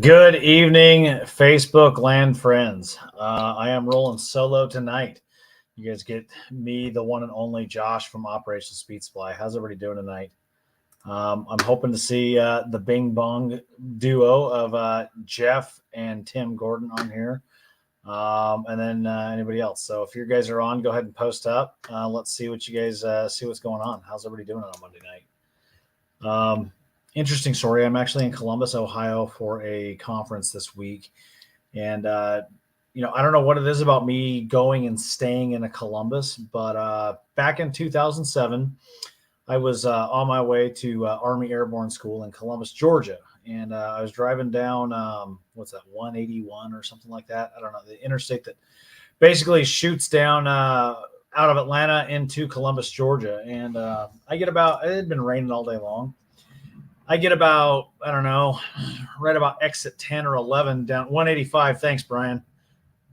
Good evening, Facebook land friends. I am rolling solo tonight. You guys get me, the one and only Josh from Operation Speed Supply. How's everybody doing tonight? I'm hoping to see the Bing Bong duo of Jeff and Tim Gordon on here, and then anybody else. So if you guys are on, go ahead and post up. Let's see what you guys see what's going on. How's everybody doing on Monday night? Interesting story. I'm actually in Columbus, Ohio for a conference this week. And, I don't know what it is about me going and staying in a Columbus, but back in 2007, I was on my way to Army Airborne School in Columbus, Georgia. And I was driving down, 181 or something like that. I don't know, the interstate that basically shoots down out of Atlanta into Columbus, Georgia. And it had been raining all day long. I get about, right about exit 10 or 11 down 185. Thanks, Brian.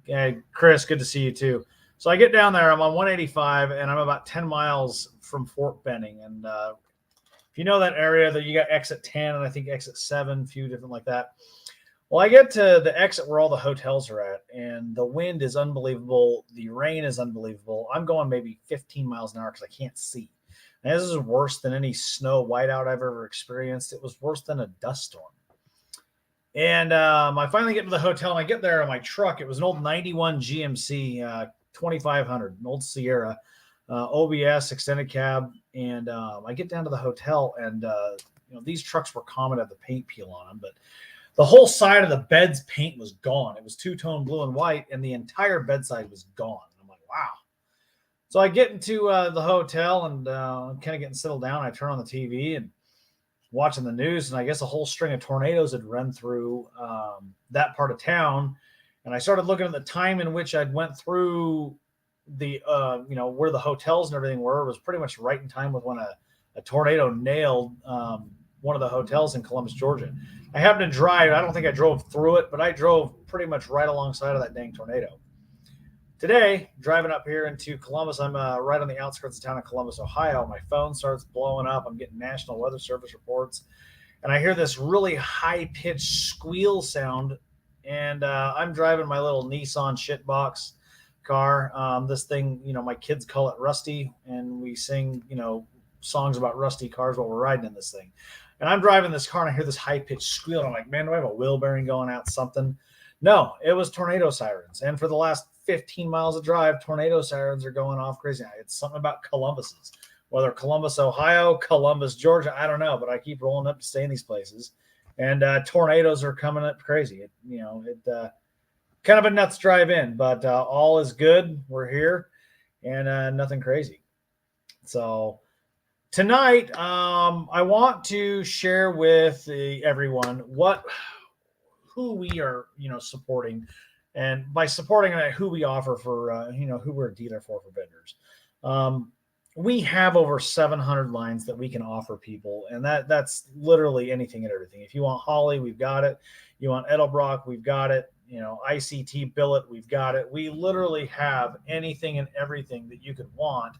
Okay, Chris, good to see you too. So I get down there, I'm on 185, and I'm about 10 miles from Fort Benning. And if you know that area, that you got exit 10 and I think exit 7, a few different like that. Well, I get to the exit where all the hotels are at, and the wind is unbelievable. The rain is unbelievable. I'm going maybe 15 miles an hour because I can't see. And this is worse than any snow whiteout I've ever experienced. It was worse than a dust storm. And I finally get to the hotel, and I get there in my truck. It was an old 91 GMC 2500, an old Sierra, OBS, extended cab. And I get down to the hotel, and these trucks were common to have the paint peel on them, but the whole side of the bed's paint was gone. It was two-tone blue and white, and the entire bedside was gone. I'm like, wow. So I get into the hotel, and I'm kind of getting settled down. I turn on the TV and watching the news, and I guess a whole string of tornadoes had run through that part of town. And I started looking at the time in which I'd went through the, where the hotels and everything were. It was pretty much right in time with when a tornado nailed one of the hotels in Columbus, Georgia. I happened to drive. I don't think I drove through it, but I drove pretty much right alongside of that dang tornado. Today, driving up here into Columbus, I'm right on the outskirts of town of Columbus, Ohio. My phone starts blowing up. I'm getting National Weather Service reports, and I hear this really high-pitched squeal sound, and I'm driving my little Nissan shitbox car. This thing, my kids call it Rusty, and we sing, songs about rusty cars while we're riding in this thing. And I'm driving this car, and I hear this high-pitched squeal, and I'm like, man, do I have a wheel bearing going out, something? No, it was tornado sirens. And for the last 15 miles of drive, tornado sirens are going off crazy. It's something about Columbus's, whether Columbus, Ohio, Columbus, Georgia, I don't know, but I keep rolling up to stay in these places, and tornadoes are coming up crazy. Kind of a nuts drive in, but all is good. We're here, and nothing crazy. So tonight, I want to share with everyone who we are, supporting. And by supporting who we offer for, who we're a dealer for vendors. We have over 700 lines that we can offer people. And that's literally anything and everything. If you want Holly, we've got it. You want Edelbrock, we've got it. ICT billet, we've got it. We literally have anything and everything that you could want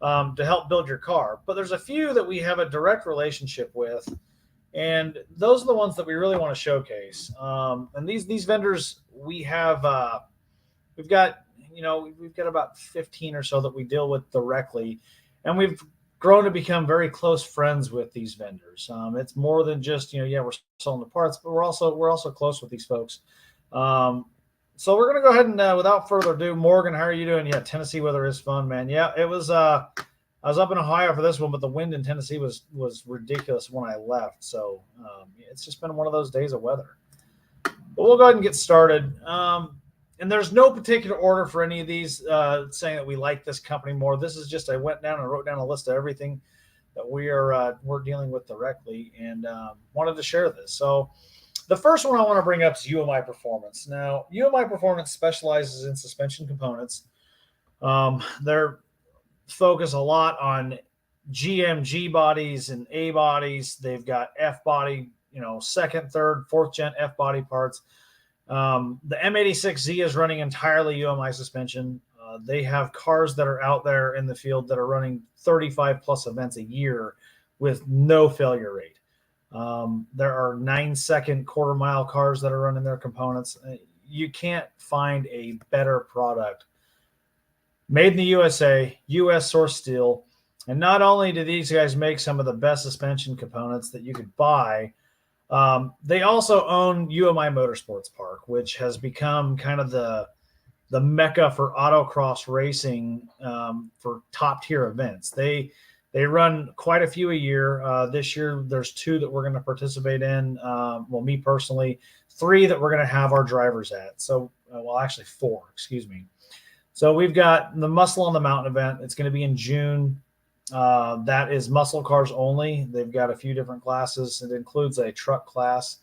to help build your car. But there's a few that we have a direct relationship with. And those are the ones that we really want to showcase. And these vendors, we've got about 15 or so that we deal with directly, and we've grown to become very close friends with these vendors. It's more than just we're selling the parts, but we're also close with these folks. So we're gonna go ahead and without further ado, Morgan, how are you doing? Yeah, Tennessee weather is fun, man. Yeah, it was. I was up in Ohio for this one, but the wind in Tennessee was ridiculous when I left. So it's just been one of those days of weather. But we'll go ahead and get started. And there's no particular order for any of these saying that we like this company more. This is just I went down and wrote down a list of everything that we're dealing with directly, and wanted to share this. So the first one I want to bring up is UMI Performance. Now, UMI Performance specializes in suspension components. They're focus a lot on GMG bodies and A bodies. They've got F body, second, third, fourth gen F body parts. The M86Z is running entirely UMI suspension. They have cars that are out there in the field that are running 35 plus events a year with no failure rate. There are 9-second quarter mile cars that are running their components. You can't find a better product. Made in the USA, US source steel. And not only do these guys make some of the best suspension components that you could buy, they also own UMI Motorsports Park, which has become kind of the mecca for autocross racing, for top tier events. They run quite a few a year. This year, there's 2 that we're going to participate in. Well, me personally, 3 that we're going to have our drivers at. So, well, actually 4, excuse me. So we've got the Muscle on the Mountain event. It's going to be in June. That is muscle cars only. They've got a few different classes. It includes a truck class.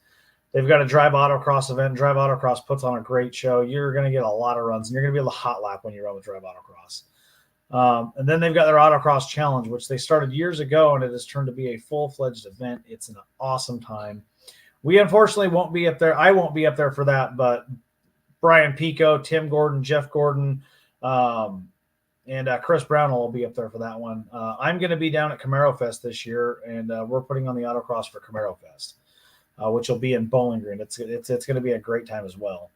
They've got a drive autocross event. Drive autocross puts on a great show. You're going to get a lot of runs, and you're going to be able to hot lap when you run with drive autocross. And then they've got their autocross challenge, which they started years ago, and it has turned to be a full-fledged event. It's an awesome time. We unfortunately won't be up there. I won't be up there for that, but Brian Pico, Tim Gordon, Jeff Gordon, and Chris Brown will be up there for that one. I'm going to be down at Camaro Fest this year, and we're putting on the autocross for Camaro Fest, which will be in Bowling Green. It's going to be a great time as well.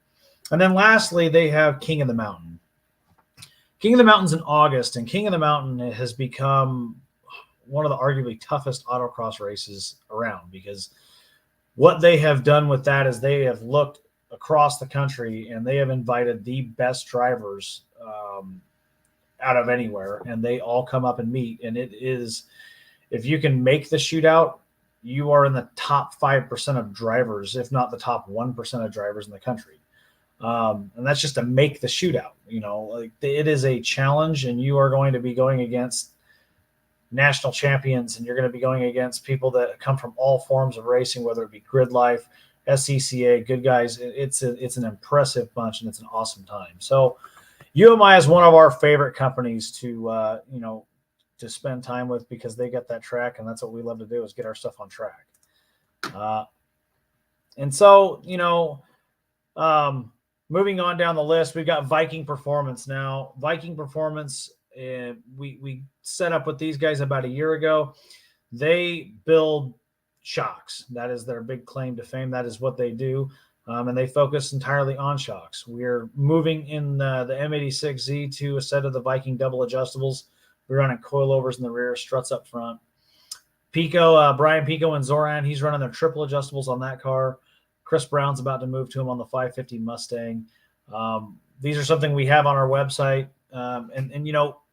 And then lastly, they have King of the Mountain. King of the Mountain's in August, and King of the Mountain has become one of the arguably toughest autocross races around, because what they have done with that is they have looked across the country and they have invited the best drivers out of anywhere, and they all come up and meet. And it is, if you can make the shootout, you are in the top 5% of drivers, if not the top 1% of drivers in the country. And that's just to make the shootout. Like, it is a challenge, and you are going to be going against national champions, and you're going to be going against people that come from all forms of racing, whether it be Grid Life, SCCA, Good Guys. It's an impressive bunch, and it's an awesome time. So UMI is one of our favorite companies to spend time with, because they get that track, and that's what we love to do, is get our stuff on track. And so, moving on down the list, we've got Viking Performance. Now, Viking Performance, we set up with these guys about a year ago. They build shocks. That is their big claim to fame. That is what they do. And they focus entirely on shocks. We're moving in the M86Z to a set of the Viking double adjustables. We're running coilovers in the rear, struts up front. Brian Pico and Zoran, he's running their triple adjustables on that car. Chris Brown's about to move to him on the 550 Mustang. These are something we have on our website. And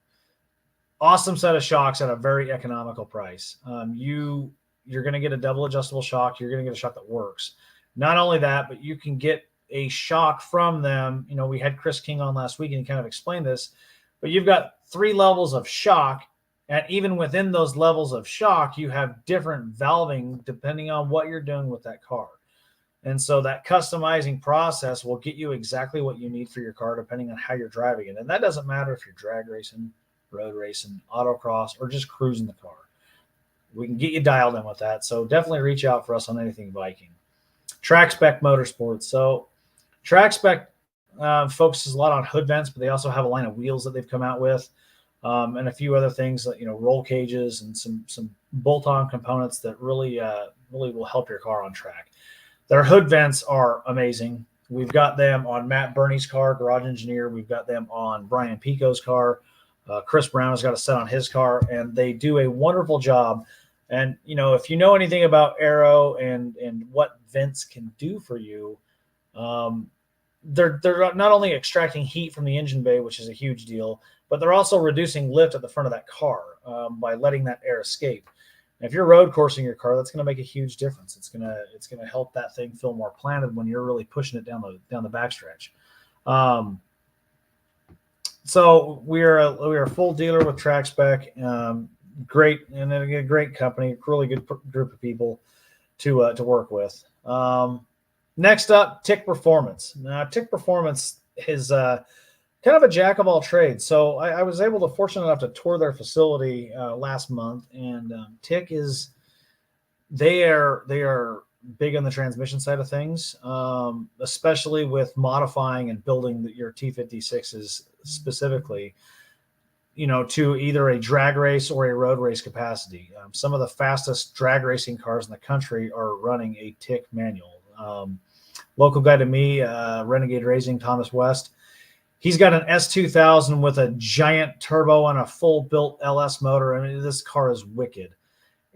awesome set of shocks at a very economical price. You're going to get a double adjustable shock. You're going to get a shock that works. Not only that, but you can get a shock from them. We had Chris King on last week, and he kind of explained this, but you've got 3 levels of shock. And even within those levels of shock, you have different valving depending on what you're doing with that car. And so that customizing process will get you exactly what you need for your car, depending on how you're driving it. And that doesn't matter if you're drag racing, road racing, autocross, or just cruising the car. We can get you dialed in with that. So definitely reach out for us on anything Viking. Track Spec Motorsports. So Track Spec focuses a lot on hood vents, but they also have a line of wheels that they've come out with, and a few other things like roll cages and some bolt-on components that really will help your car on track. Their hood vents are amazing. We've got them on Matt Burney's car, Garage Engineer. We've got them on Brian Pico's car. Chris Brown has got a set on his car, and they do a wonderful job. And, if you know anything about aero and what vents can do for you, they're not only extracting heat from the engine bay, which is a huge deal, but they're also reducing lift at the front of that car by letting that air escape. And if you're road coursing your car, that's going to make a huge difference. It's going to help that thing feel more planted when you're really pushing it down the backstretch. So we are a full dealer with Track Spec. Great, and a great company, really good group of people to work with. Next up, Tick Performance. Now, Tick Performance is kind of a jack of all trades. So I was fortunate enough to tour their facility last month, and Tick they are big on the transmission side of things, especially with modifying and building your T56s specifically. to either a drag race or a road race capacity. Some of the fastest drag racing cars in the country are running a TIC manual. Local guy to me, Renegade Racing, Thomas West, he's got an S2000 with a giant turbo and a full built LS motor. I mean, this car is wicked.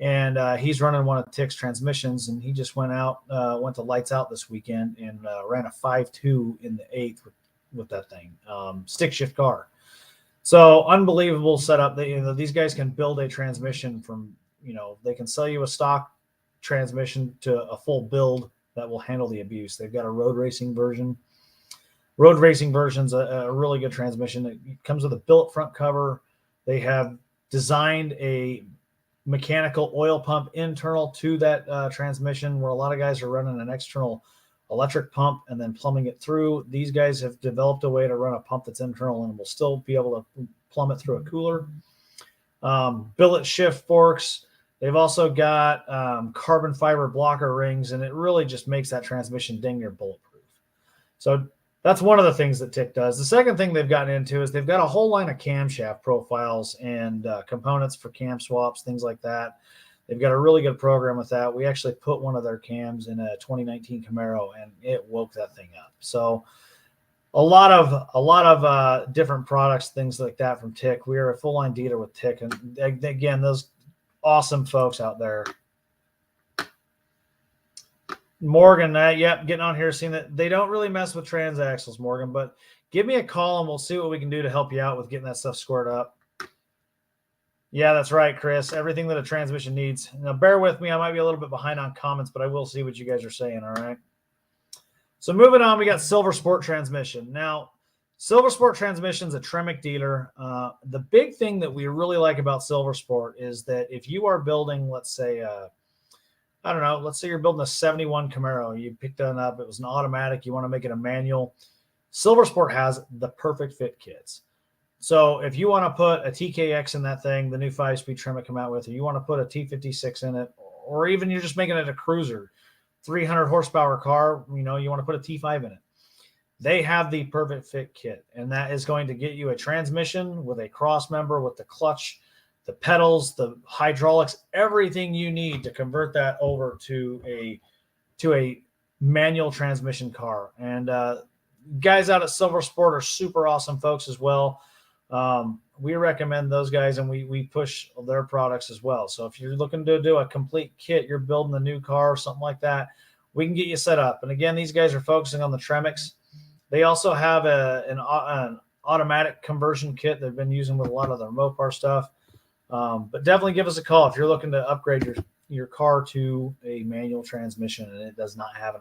And he's running one of TIC's transmissions, and he just went to lights out this weekend and ran a 5.2 in the 8th with that thing, stick shift car. So unbelievable setup. These guys can build a transmission from, they can sell you a stock transmission to a full build that will handle the abuse. They've got a road racing version. Road racing version's a really good transmission. It comes with a billet front cover. They have designed a mechanical oil pump internal to that transmission, where a lot of guys are running an external electric pump and then plumbing it through. These guys have developed a way to run a pump that's internal and will still be able to plumb it through a cooler. Billet shift forks. They've also got carbon fiber blocker rings, and it really just makes that transmission dang near bulletproof. So that's one of the things that TIC does. The second thing they've gotten into is they've got a whole line of camshaft profiles and components for cam swaps, things like that. They've got a really good program with that. We actually put one of their cams in a 2019 Camaro, and it woke that thing up. So a lot of different products, things like that from TIC. We are a full line dealer with TIC, and again, those awesome folks out there. Morgan, yep, getting on here, seeing that they don't really mess with transaxles, Morgan, but give me a call and we'll see what we can do to help you out with getting that stuff squared up. Yeah, that's right, Chris. Everything that a transmission needs. Now, bear with me. I might be a little bit behind on comments, but I will see what you guys are saying, all right? So moving on, we got Silver Sport Transmission. Now, Silver Sport Transmission is a Tremec dealer. The big thing that we really like about Silver Sport is that if you are building, let's say, I don't know, let's say you're building a 71 Camaro. You picked that up. It was an automatic. You want to make it a manual. Silver Sport has the perfect fit kits. So if you want to put a TKX in that thing, the new 5-speed trim it come out with, or you want to put a T56 in it, or even you're just making it a cruiser, 300 horsepower car, you want to put a T5 in it. They have the perfect fit kit, and that is going to get you a transmission with a cross member, with the clutch, the pedals, the hydraulics, everything you need to convert that over to a manual transmission car. And guys out at Silver Sport are super awesome folks as well. We recommend those guys, and we push their products as well. So if you're looking to do a complete kit, you're building a new car or something like that, we can get you set up. And again, these guys are focusing on the Tremix. They also have an automatic conversion kit they've been using with a lot of their Mopar stuff. But definitely give us a call if you're looking to upgrade your car to a manual transmission and it does not have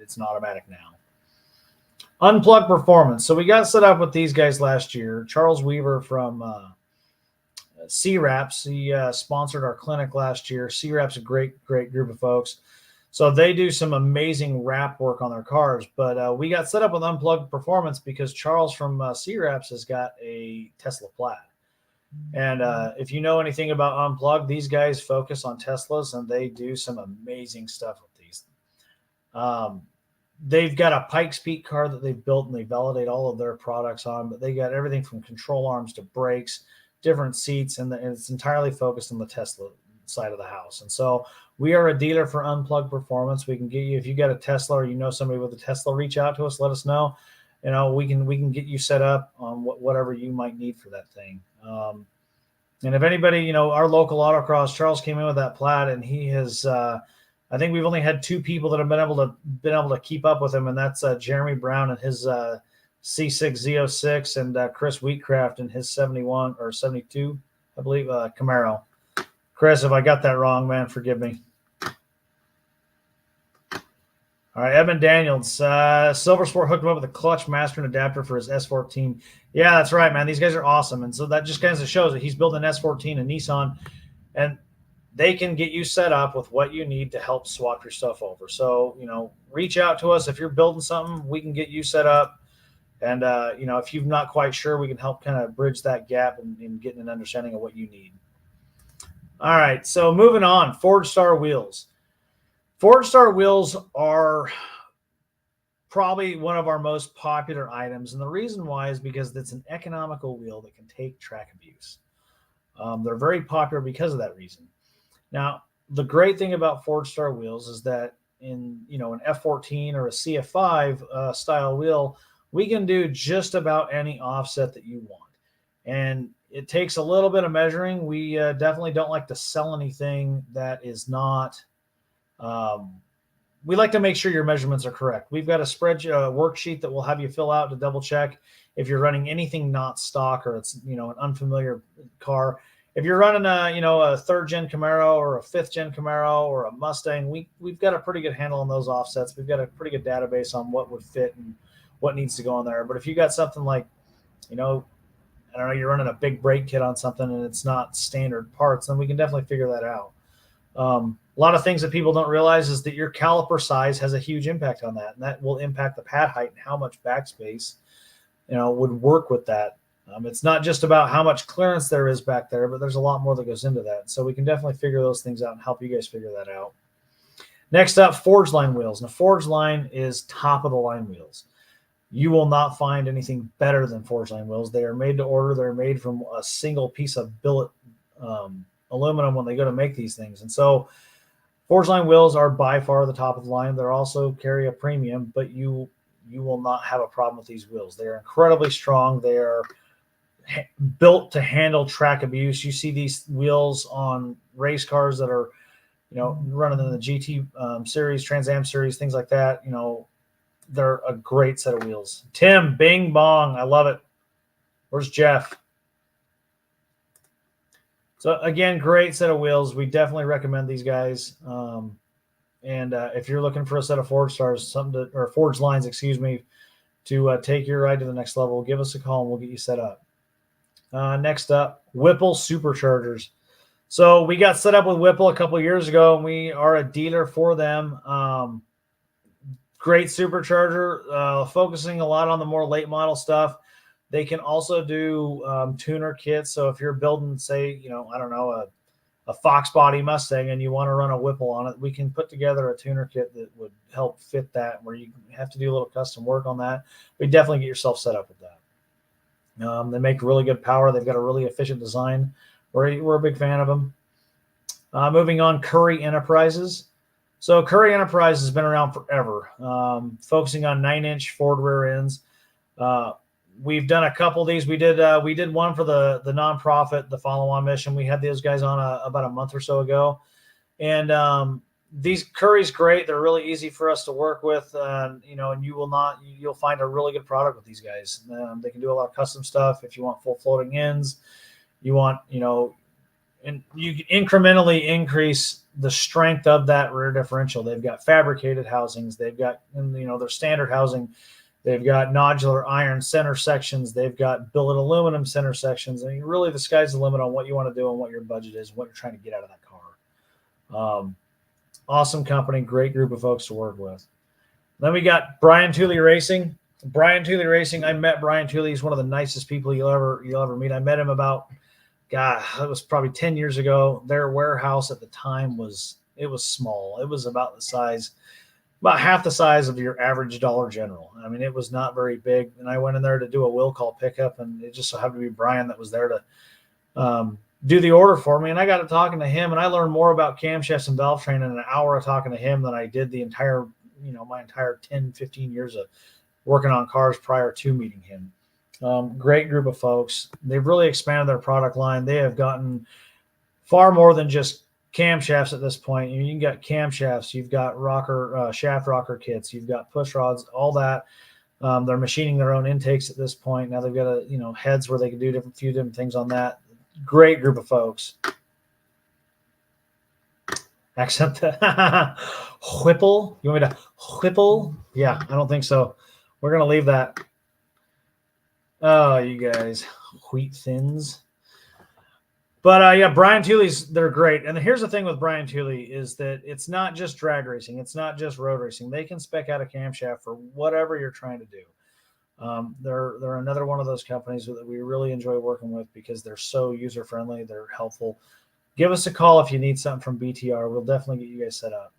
it's an automatic now. Unplugged Performance. So we got set up with these guys last year. Charles Weaver from SITREP. He sponsored our clinic last year. SITREP's a great group of folks. So they do some amazing wrap work on their cars. But we got set up with Unplugged Performance because Charles from SITREP has got a Tesla Plaid. And if you know anything about Unplugged, these guys focus on Teslas, and they do some amazing stuff with these. They've got a Pikes Peak car that they've built, and they validate all of their products on, but they got everything from control arms to brakes, different seats, and it's entirely focused on the Tesla side of the house. And so we are a dealer for Unplugged Performance. We can get you, if you got a Tesla or you know somebody with a Tesla, reach out to us, let us know. We can get you set up on whatever you might need for that thing. And if anybody, our local autocross, Charles came in with that Plaid, and he has, I think we've only had 2 people that have been able to keep up with him, and that's Jeremy Brown and his C6 Z06, and Chris Wheatcraft and his 71 or 72, I believe, Camaro. Chris, if I got that wrong, man, forgive me. All right, Evan Daniels, Silver Sport hooked him up with a clutch master and adapter for his S14. Yeah, that's right, man. These guys are awesome. And so that just kind of shows that he's building an S14 and Nissan, and they can get you set up with what you need to help swap your stuff over. So, reach out to us. If you're building something, we can get you set up. And, if you're not quite sure, we can help kind of bridge that gap and getting an understanding of what you need. All right, so moving on, Forge Star Wheels. Forge Star wheels are probably one of our most popular items. And the reason why is because it's an economical wheel that can take track abuse. They're very popular because of that reason. Now, the great thing about Forge Star wheels is that in an F14 or a CF5 style wheel, we can do just about any offset that you want. And it takes a little bit of measuring. We definitely don't like to sell anything that is not. We like to make sure your measurements are correct. We've got a worksheet that we'll have you fill out to double check if you're running anything not stock or it's an unfamiliar car. If you're running a third gen Camaro or a fifth gen Camaro or a Mustang, we've got a pretty good handle on those offsets. We've got a pretty good database on what would fit and what needs to go on there. But if you got something like, I don't know, you're running a big brake kit on something and it's not standard parts, then we can definitely figure that out. A lot of things that people don't realize is that your caliper size has a huge impact on that, and that will impact the pad height and how much backspace, would work with that. It's not just about how much clearance there is back there, but there's a lot more that goes into that. So we can definitely figure those things out and help you guys figure that out. Next up, Forge Line wheels. Now, Forge Line is top of the line wheels. You will not find anything better than Forge Line wheels. They are made to order. They're made from a single piece of billet aluminum when they go to make these things. And so Forge Line wheels are by far the top of the line. They're also carry a premium, but you will not have a problem with these wheels. They are incredibly strong. They are built to handle track abuse. You see these wheels on race cars that are, running in the GT series, Trans Am series, things like that. They're a great set of wheels. Tim, bing bong. I love it. Where's Jeff? So again, great set of wheels. We definitely recommend these guys. If you're looking for a set of Forge Stars, or Forge Lines, to take your ride to the next level, give us a call and we'll get you set up. Next up, Whipple Superchargers. So we got set up with Whipple a couple years ago, and we are a dealer for them. Great supercharger, focusing a lot on the more late model stuff. They can also do tuner kits. So if you're building, say, a Fox body Mustang and you want to run a Whipple on it, we can put together a tuner kit that would help fit that, where you have to do a little custom work on that. But definitely get yourself set up with that. They make really good power. They've got a really efficient design. We're a big fan of them. Moving on, Curry Enterprises. So Curry Enterprises has been around forever, focusing on 9-inch Ford rear ends. We've done a couple of these. We did one for the nonprofit, the follow-on mission. We had those guys on about a month or so ago, and these Curry's great. They're really easy for us to work with, and you'll find a really good product with these guys. They can do a lot of custom stuff. If you want full floating ends, you want and you can incrementally increase the strength of that rear differential. They've got fabricated housings. They've got their standard housing. They've got nodular iron center sections. They've got billet aluminum center sections. I mean, really, the sky's the limit on what you want to do and what your budget is, what you're trying to get out of that car. Awesome company, great group of folks to work with. Then we got Brian Tooley Racing. Brian Tooley Racing. I met Brian Tooley. He's one of the nicest people you'll ever meet. I met him it was probably 10 years ago. Their warehouse at the time was small. It was about half the size of your average Dollar General. I mean, it was not very big. And I went in there to do a will call pickup, and it just so happened to be Brian that was there to do the order for me. And I got to talking to him, and I learned more about camshafts and valve train in an hour of talking to him than I did my entire 10, 15 years of working on cars prior to meeting him. Great group of folks. They've really expanded their product line. They have gotten far more than just camshafts at this point. You got camshafts, you've got shaft rocker kits, you've got push rods, all that. They're machining their own intakes at this point. Now they've got heads where they can do few different things on that. Great group of folks. Accent that. Whipple? You want me to Whipple? Yeah, I don't think so. We're going to leave that. Oh, you guys. Wheat thins. But Brian Tooley's, they're great. And here's the thing with Brian Tooley is that it's not just drag racing. It's not just road racing. They can spec out a camshaft for whatever you're trying to do. They're another one of those companies that we really enjoy working with because they're so user-friendly. They're helpful. Give us a call if you need something from BTR. We'll definitely get you guys set up.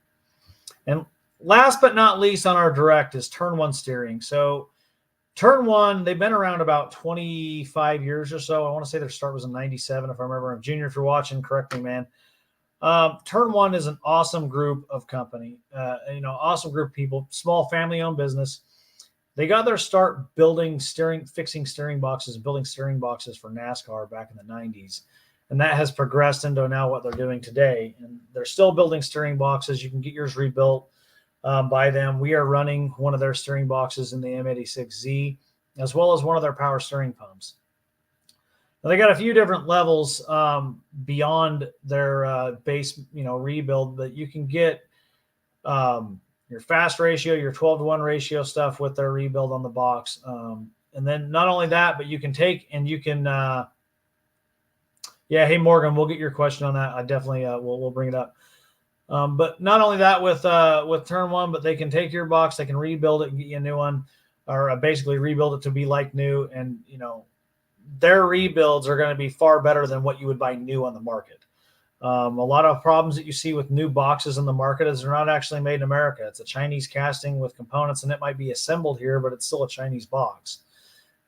And last but not least on our direct is Turn One Steering. So Turn One, they've been around about 25 years or so. I want to say their start was in 97, if I remember. Junior, if you're watching, correct me, man. Turn One is an awesome group of company, awesome group of people, small family-owned business. They got their start fixing steering boxes, building steering boxes for NASCAR back in the 90s. And that has progressed into now what they're doing today. And they're still building steering boxes. You can get yours rebuilt by them. We are running one of their steering boxes in the M86Z, as well as one of their power steering pumps. Now, they got a few different levels beyond their base, rebuild, but you can get your fast ratio, your 12-to-1 ratio stuff with their rebuild on the box. And then not only that, but you can take and you can, hey, Morgan, we'll get your question on that. I definitely we'll bring it up. But not only that with Turn One, but they can take your box, they can rebuild it and get you a new one, or basically rebuild it to be like new. And, their rebuilds are going to be far better than what you would buy new on the market. A lot of problems that you see with new boxes in the market is they're not actually made in America. It's a Chinese casting with components, and it might be assembled here, but it's still a Chinese box.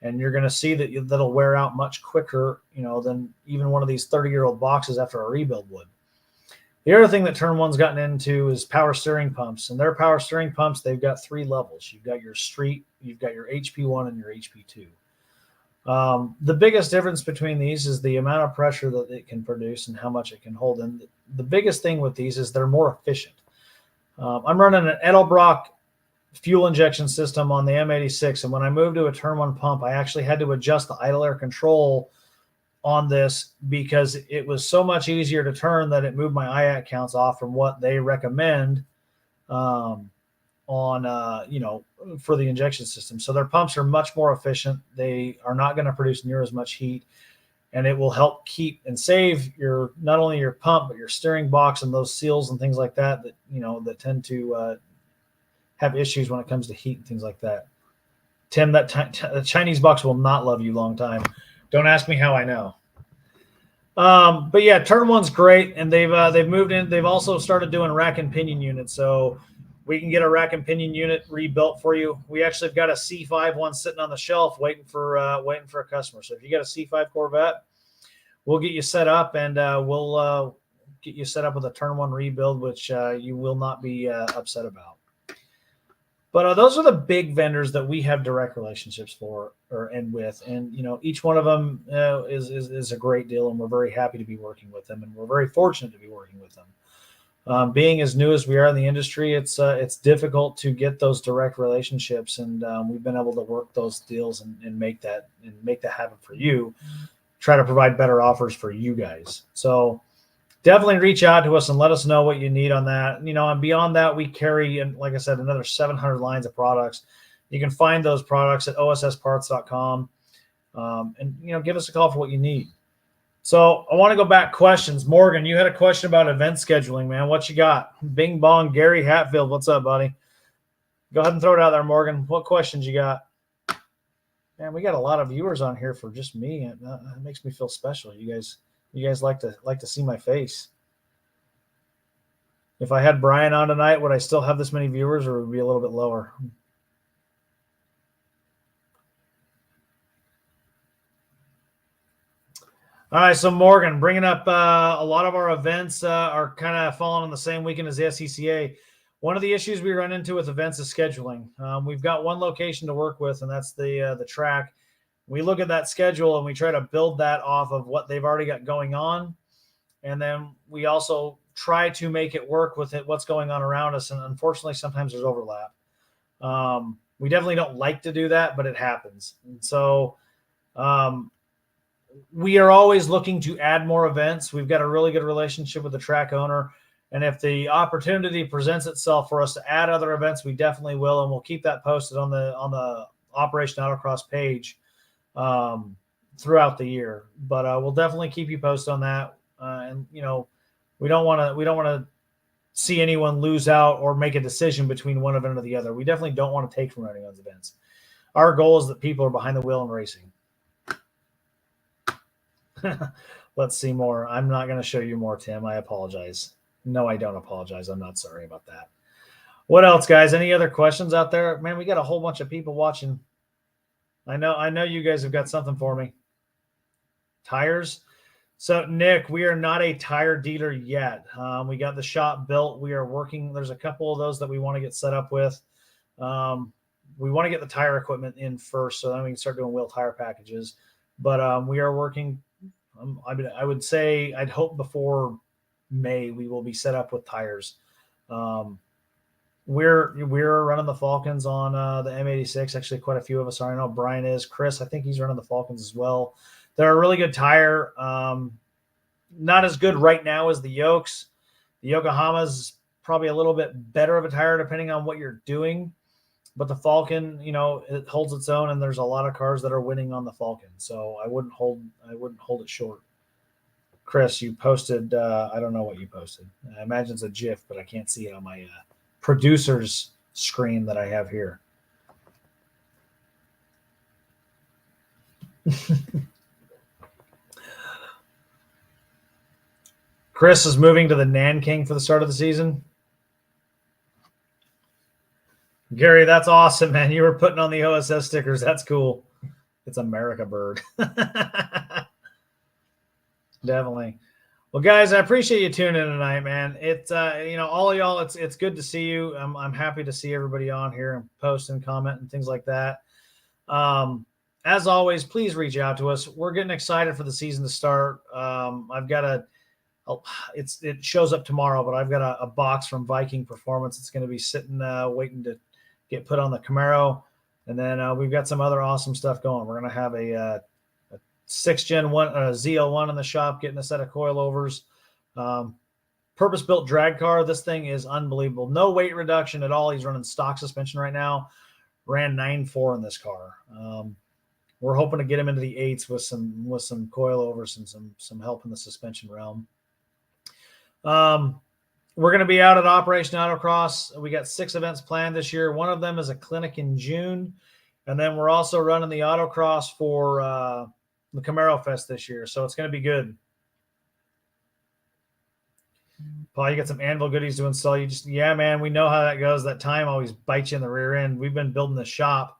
And you're going to see that'll wear out much quicker, than even one of these 30-year-old boxes after a rebuild would. The other thing that Turn One's gotten into is power steering pumps. And their power steering pumps, they've got 3 levels. You've got your street, you've got your HP1 and your HP2. The biggest difference between these is the amount of pressure that it can produce and how much it can hold. And the biggest thing with these is they're more efficient. I'm running an Edelbrock fuel injection system on the M86, and when I moved to a Turn One pump, I actually had to adjust the idle air control on this because it was so much easier to turn that it moved my IAC counts off from what they recommend for the injection system. So their pumps are much more efficient. They are not going to produce near as much heat, and it will help keep and save not only your pump, but your steering box and those seals and things like that that tend to have issues when it comes to heat and things like that. Tim, the Chinese box will not love you long time. Don't ask me how I know. But yeah, Turn One's great, and they've moved in. They've also started doing rack and pinion units, so we can get a rack and pinion unit rebuilt for you. We actually have got a C5 one sitting on the shelf waiting for a customer. So if you got a C5 Corvette, we'll get you set up, and we'll get you set up with a Turn One rebuild, which you will not be upset about. But those are the big vendors that we have direct relationships with, and each one of them is a great deal, and we're very happy to be working with them, and we're very fortunate to be working with them. Being as new as we are in the industry, it's difficult to get those direct relationships, and we've been able to work those deals and make that happen for you. Try to provide better offers for you guys. So definitely reach out to us and let us know what you need on that. And beyond that, we carry, and like I said, another 700 lines of products. You can find those products at ossparts.com, and give us a call for what you need. So I want to go back questions. Morgan, you had a question about event scheduling, man. What you got? Bing bong, Gary Hatfield. What's up, buddy? Go ahead and throw it out there, Morgan. What questions you got? Man, we got a lot of viewers on here for just me. It makes me feel special. You guys like to see my face. If I had Brian on tonight, would I still have this many viewers, or would it be a little bit lower? All right, so Morgan, bringing up a lot of our events are kind of falling on the same weekend as the SCCA. One of the issues we run into with events is scheduling. We've got one location to work with, and that's the track. We look at that schedule and we try to build that off of what they've already got going on, and then we also try to make it work with what's going on around us. And unfortunately, sometimes there's overlap. We definitely don't like to do that, but it happens. And so we are always looking to add more events. We've got a really good relationship with the track owner, and if the opportunity presents itself for us to add other events, we definitely will, and we'll keep that posted on the Operation Autocross page throughout the year. But we'll definitely keep you posted on that. And we don't want to see anyone lose out or make a decision between one event or the other. We definitely don't want to take from running those events. Our goal is that people are behind the wheel and racing. Let's see more. I'm not going to show you more, Tim. I apologize. No, I don't apologize. I'm not sorry about that. What else, guys? Any other questions out there? Man, we got a whole bunch of people watching. I know you guys have got something for me. Tires. So, Nick, we are not a tire dealer yet. We got the shop built. We are working. There's a couple of those that we want to get set up with. We want to get the tire equipment in first, so then we can start doing wheel tire packages. But we are working. I would say I'd hope before May we will be set up with tires. We're running the Falcons on the M86. Actually, quite a few of us are. I know Brian is. Chris, I think he's running the Falcons as well. They're a really good tire. Not as good right now as the Yokes. The Yokohama's probably a little bit better of a tire depending on what you're doing. But the Falcon, it holds its own, and there's a lot of cars that are winning on the Falcon. So I wouldn't hold it short. Chris, you posted. I don't know what you posted. I imagine it's a GIF, but I can't see it on my producer's screen that I have here. Chris is moving to the Nanking for the start of the season. Gary, that's awesome, man. You were putting on the OSS stickers. That's cool. It's America Bird. Definitely. Well, guys, I appreciate you tuning in tonight, man. It's all of y'all. It's good to see you. I'm happy to see everybody on here and post and comment and things like that. As always, please reach out to us. We're getting excited for the season to start. I've got it shows up tomorrow, but I've got a box from Viking Performance. It's going to be sitting waiting to get put on the Camaro, and then we've got some other awesome stuff going. We're going to have a 6th Gen Z01 in the shop, getting a set of coilovers. Purpose-built drag car. This thing is unbelievable. No weight reduction at all. He's running stock suspension right now. Ran 9.4 in this car. We're hoping to get him into the 8s with some coilovers and some help in the suspension realm. We're going to be out at Operation Autocross. We got 6 events planned this year. One of them is a clinic in June. And then we're also running the autocross for the Camaro Fest this year. So it's going to be good. Paul, you got some Anvil goodies to install. Yeah, man, we know how that goes. That time always bites you in the rear end. We've been building the shop,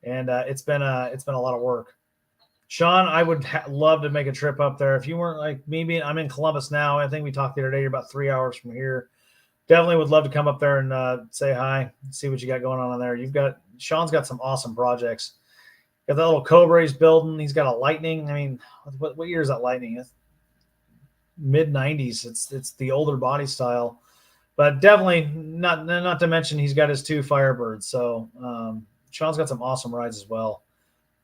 and it's been a lot of work. Sean, I would love to make a trip up there. If you weren't like me, I'm in Columbus now. I think we talked the other day. You're about 3 hours from here. Definitely would love to come up there and say hi, see what you got going on there. Sean's got some awesome projects. Got that little Cobra he's building. He's got a Lightning. I mean, what year is that Lightning? It's mid-90s. It's the older body style, but definitely not to mention he's got his 2 Firebirds. So Sean's got some awesome rides as well.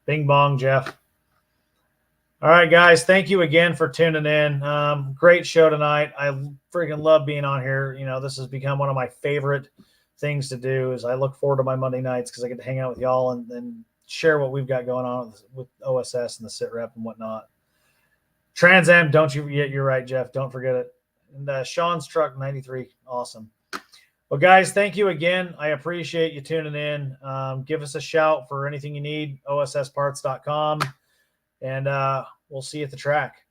Bing bong, Jeff. All right, guys, thank you again for tuning in. Great show tonight. I freaking love being on here. This has become one of my favorite things to do. Is I look forward to my Monday nights because I get to hang out with y'all and share what we've got going on with OSS and the SITREP and whatnot. Trans Am, you're right, Jeff. Don't forget it. And Sean's truck 93, awesome. Well, guys, thank you again. I appreciate you tuning in. Give us a shout for anything you need. OSSparts.com. And we'll see you at the track.